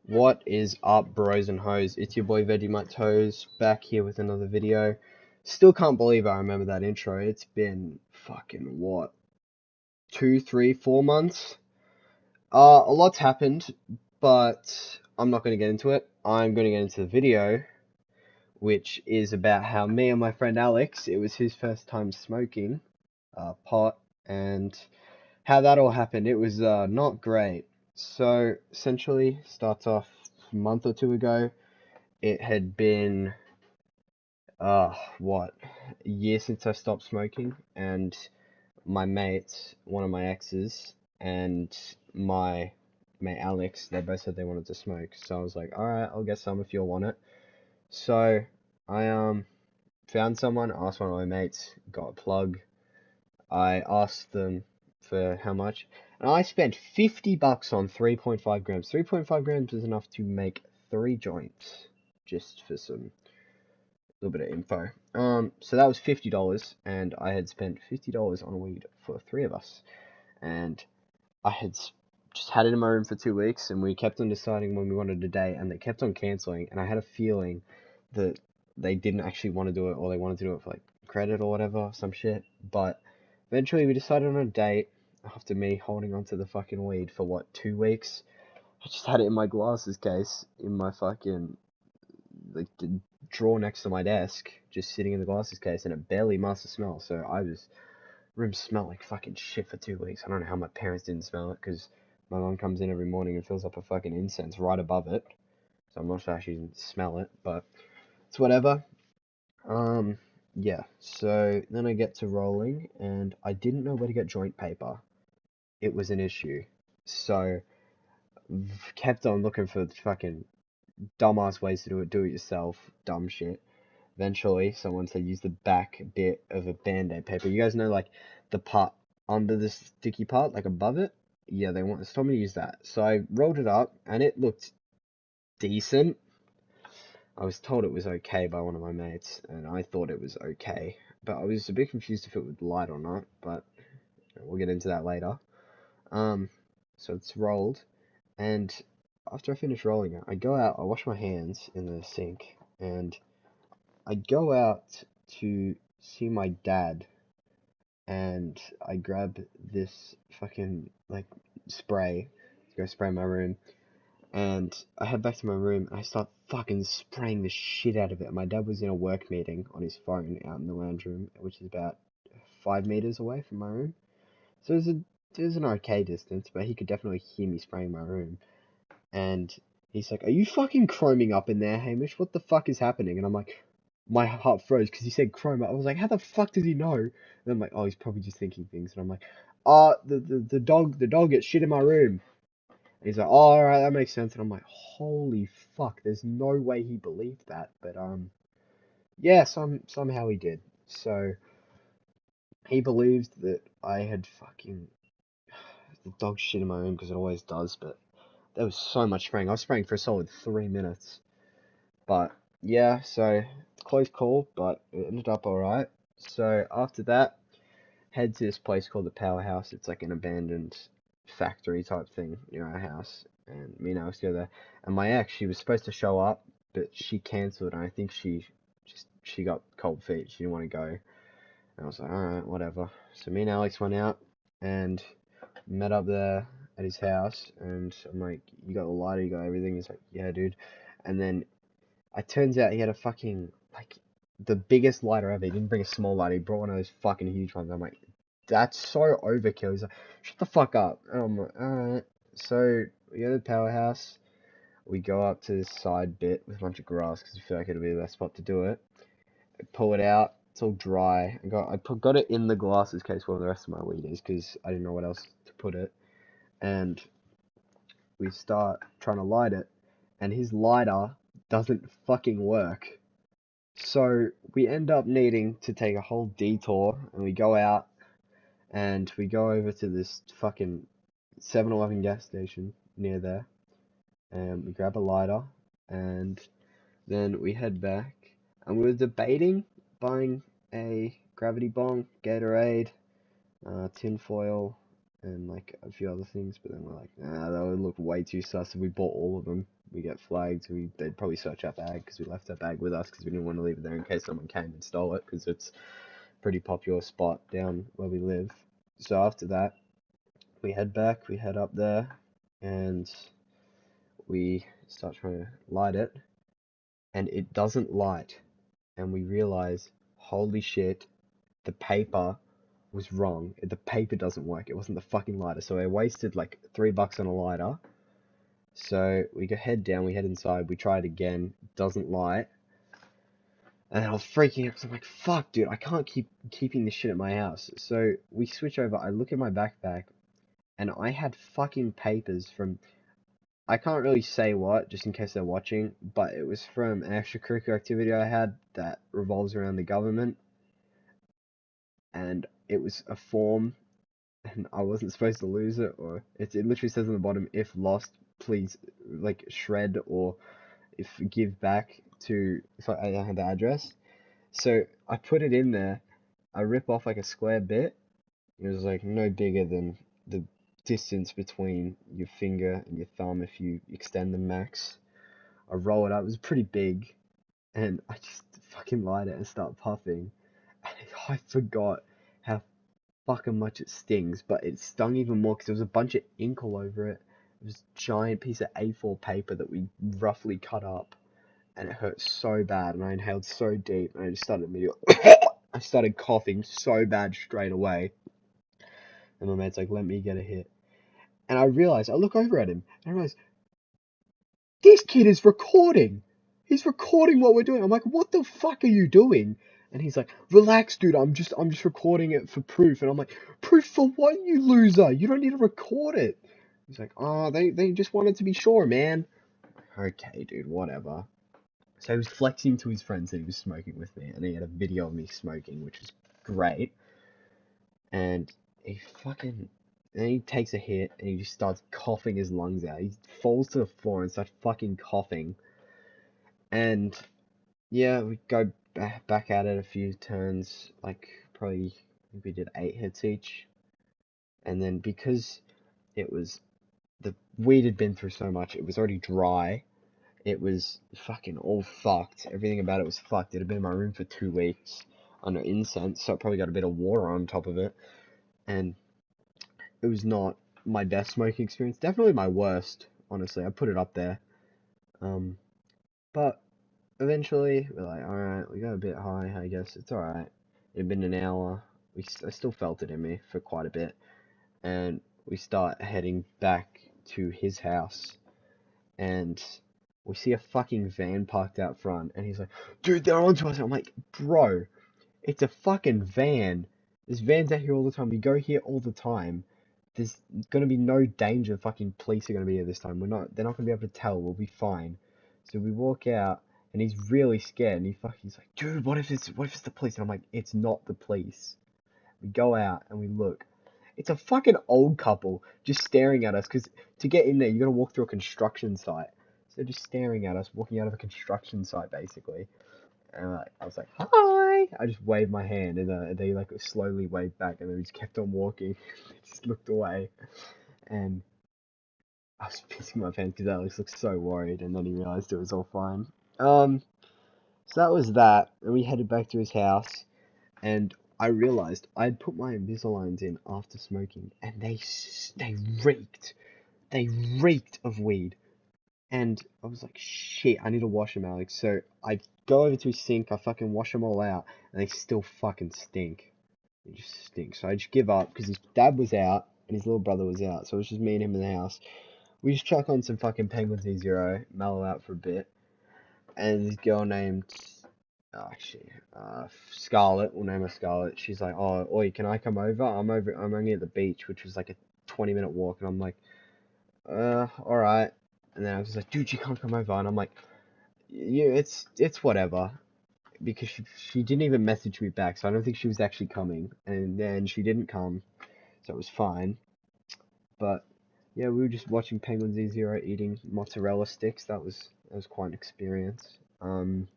What is up, bros and hoes? It's your boy VegemiteToes back here with another video. Still can't believe I remember that intro. It's been fucking what, 2, 3, 4 months? A lot's happened, but I'm not going to get into it. I'm going to get into the video, which is about how me and my friend Alex, it was his first time smoking pot, and how that all happened. It was not great. So essentially, starts off a month or two ago. It had been what, a year since I stopped smoking, and my mate, one of my exes, and my mate Alex, they both said they wanted to smoke. So I was like, all right, I'll get some if you want it. So I found someone, asked one of my mates, got a plug. I asked them for how much, and I spent $50 on 3.5 grams. 3.5 grams is enough to make 3 joints, just for some little bit of info. So that was $50, and I had spent $50 on weed for three of us, and I had just had it in my room for 2 weeks, and we kept on deciding when we wanted a date, and they kept on canceling, and I had a feeling that they didn't actually want to do it, or they wanted to do it for like credit or whatever, some shit. But eventually we decided on a date after me holding onto the fucking weed for what, 2 weeks. I just had it in my glasses case in my fucking like the drawer next to my desk, just sitting in the glasses case, and it barely must have smelled. So room smelled like fucking shit for 2 weeks. I don't know how my parents didn't smell it, because my mom comes in every morning and fills up a fucking incense right above it. So I'm not sure how she didn't smell it, but it's whatever. Yeah. So then I get to rolling, and I didn't know where to get joint paper. It was an issue. So kept on looking for fucking dumbass ways to do it yourself, dumb shit. Eventually, someone said use the back bit of a band-aid paper. You guys know, like, the part under the sticky part, like above it? Yeah, they told me to use that. So I rolled it up, and it looked decent. I was told it was okay by one of my mates, and I thought it was okay. But I was a bit confused if it would light or not, but we'll get into that later. Um, so it's rolled, and after I finish rolling it, I go out, I wash my hands in the sink, and I go out to see my dad, and I grab this fucking like spray to go spray my room, and I head back to my room and I start fucking spraying the shit out of it. My dad was in a work meeting on his phone out in the lounge room, which is about 5 meters away from my room. So it was an okay distance, but he could definitely hear me spraying my room. And he's like, "Are you fucking chroming up in there, Hamish? What the fuck is happening?" And I'm like, my heart froze because he said chroma. I was like, how the fuck does he know? And I'm like, oh, he's probably just thinking things. And I'm like, the dog gets shit in my room. And he's like, oh, all right, that makes sense. And I'm like, holy fuck, there's no way he believed that. But yeah, somehow he did. So he believed that I had fucking the dog shit in my room, because it always does. But there was so much spraying. I was spraying for a solid 3 minutes. But yeah, so close call, but it ended up alright. So after that, head to this place called the Powerhouse. It's like an abandoned factory type thing near our house. And me and Alex go there. And my ex, she was supposed to show up, but she cancelled. And I think she got cold feet. She didn't want to go. And I was like, alright, whatever. So me and Alex went out and met up there at his house. And I'm like, you got the lighter, you got everything. He's like, yeah, dude. And then it turns out he had a fucking, like, the biggest lighter ever. He didn't bring a small lighter. He brought one of those fucking huge ones. I'm like, that's so overkill. He's like, shut the fuck up. And I'm like, alright. So we go to the powerhouse. We go up to this side bit with a bunch of grass because we feel like it'll be the best spot to do it. I pull it out. It's all dry. Got it in the glasses case where the rest of my weed is, because I didn't know what else to put it. And we start trying to light it, and his lighter doesn't fucking work. So we end up needing to take a whole detour, and we go out and we go over to this fucking 7-Eleven gas station near there, and we grab a lighter, and then we head back, and we were debating buying a gravity bong, Gatorade, tinfoil, and like a few other things, but then we're like, nah, that would look way too sus if we bought all of them. we get flagged. They'd probably search our bag because we left our bag with us because we didn't want to leave it there in case someone came and stole it because it's a pretty popular spot down where we live. So after that, we head back, we head up there, and we start trying to light it, and it doesn't light. And we realize, holy shit, the paper was wrong. The paper doesn't work. It wasn't the fucking lighter. So I wasted like $3 on a lighter. So we go head down, we head inside, we try it again, doesn't light. And I was freaking out because I'm like, fuck, dude, I can't keep keeping this shit at my house. So we switch over, I look at my backpack, and I had fucking papers from, I can't really say what, just in case they're watching, but it was from an extracurricular activity I had that revolves around the government. And it was a form, and I wasn't supposed to lose it, or it literally says on the bottom, if lost, please, like, shred or if give back to, if I had the address. So I put it in there, I rip off like a square bit, it was like no bigger than the distance between your finger and your thumb if you extend the max. I roll it up, it was pretty big, and I just fucking light it and start puffing. I forgot how fucking much it stings, but it stung even more because there was a bunch of ink all over it. It was a giant piece of A4 paper that we roughly cut up, and it hurt so bad, and I inhaled so deep, and I just started immediately. I started coughing so bad straight away, and my mate's like, "Let me get a hit," and I realized, I look over at him, and I realize this kid is recording. He's recording what we're doing. I'm like, "What the fuck are you doing?" And he's like, "Relax, dude. I'm just recording it for proof." And I'm like, "Proof for what, you loser? You don't need to record it." He's like, "Oh, they just wanted to be sure, man." Okay, dude, whatever. So he was flexing to his friends that he was smoking with me, and he had a video of me smoking, which was great. And he fucking, and he takes a hit, and he just starts coughing his lungs out. He falls to the floor and starts fucking coughing. And yeah, we go back at it a few turns, like probably I think we did 8 hits each. And then because it was, the weed had been through so much, it was already dry. It was fucking all fucked. Everything about it was fucked. It had been in my room for 2 weeks under incense, so it probably got a bit of water on top of it. And it was not my best smoking experience. Definitely my worst, honestly. I put it up there. But eventually, we're like, alright, we got a bit high, I guess. It's alright. It had been an hour. I still felt it in me for quite a bit. And we start heading back to his house. And we see a fucking van parked out front. And he's like, dude, they're onto us. I'm like, bro, it's a fucking van. There's vans out here all the time. We go here all the time. There's gonna be no danger. Fucking police are gonna be here this time. They're not gonna be able to tell. We'll be fine. So we walk out, and he's really scared. And he's like, dude, what if it's the police? And I'm like, it's not the police. We go out and we look. It's a fucking old couple just staring at us. Cause to get in there, you gotta walk through a construction site. So they're just staring at us, walking out of a construction site, basically. And I was like, hi! I just waved my hand, and they like slowly waved back, and then we just kept on walking. Just looked away, and I was pissing my pants because Alex looked so worried, and then he realized it was all fine. So that was that, and we headed back to his house, and I realized I'd put my Invisaligns in after smoking, and they reeked. They reeked of weed. And I was like, shit, I need to wash them, Alex. So I go over to his sink, I fucking wash them all out, and they still fucking stink. They just stink. So I just give up, because his dad was out, and his little brother was out, so it was just me and him in the house. We just chuck on some fucking Penguins Z0, mellow out for a bit, and this girl named, oh shit, Scarlett, we'll name her Scarlett, she's like, oh, oi, can I come over? I'm only at the beach, which was like a 20-minute walk, and I'm like, alright. And then I was like, dude, you can't come over. And I'm like, yeah, it's whatever. Because she didn't even message me back, so I don't think she was actually coming. And then she didn't come, so it was fine. But yeah, we were just watching Penguins Z0 eating mozzarella sticks. That was quite an experience. Then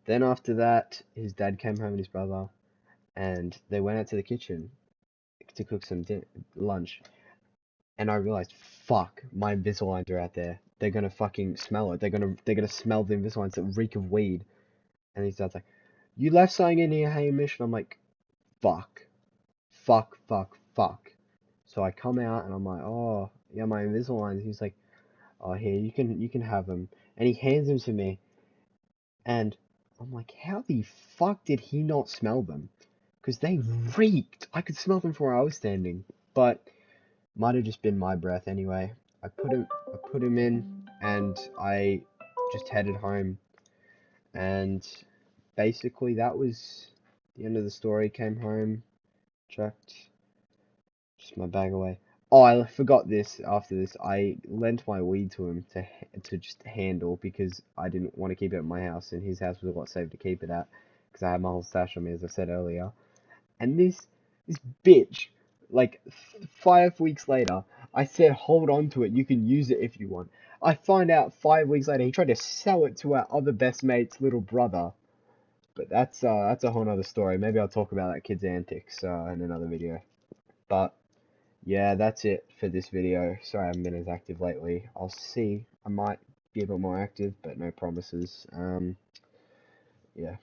after that, his dad came home and his brother, and they went out to the kitchen to cook some lunch. and I realized, fuck, my Invisaligns are out there. They're gonna fucking smell it. They're gonna smell the Invisaligns that reek of weed. And he starts like, you left something in here, Hamish. And I'm like, fuck, fuck, fuck, fuck. So I come out and I'm like, oh yeah, my Invisaligns. He's like, oh here, you can have them. And he hands them to me, and I'm like, how the fuck did he not smell them? Because they reeked. I could smell them from where I was standing, but might have just been my breath anyway. I put him in, and I just headed home. And basically, that was the end of the story. Came home, chucked just my bag away. Oh, I forgot this. After this, I lent my weed to him to just handle because I didn't want to keep it at my house, and his house was a lot safer to keep it at because I had my whole stash on me, as I said earlier. And this bitch, like 5 weeks later, I said, hold on to it. You can use it if you want. I find out 5 weeks later he tried to sell it to our other best mate's little brother. But that's a whole nother story. Maybe I'll talk about that kid's antics in another video. But yeah, that's it for this video. Sorry I haven't been as active lately. I'll see. I might be a bit more active, but no promises. Yeah.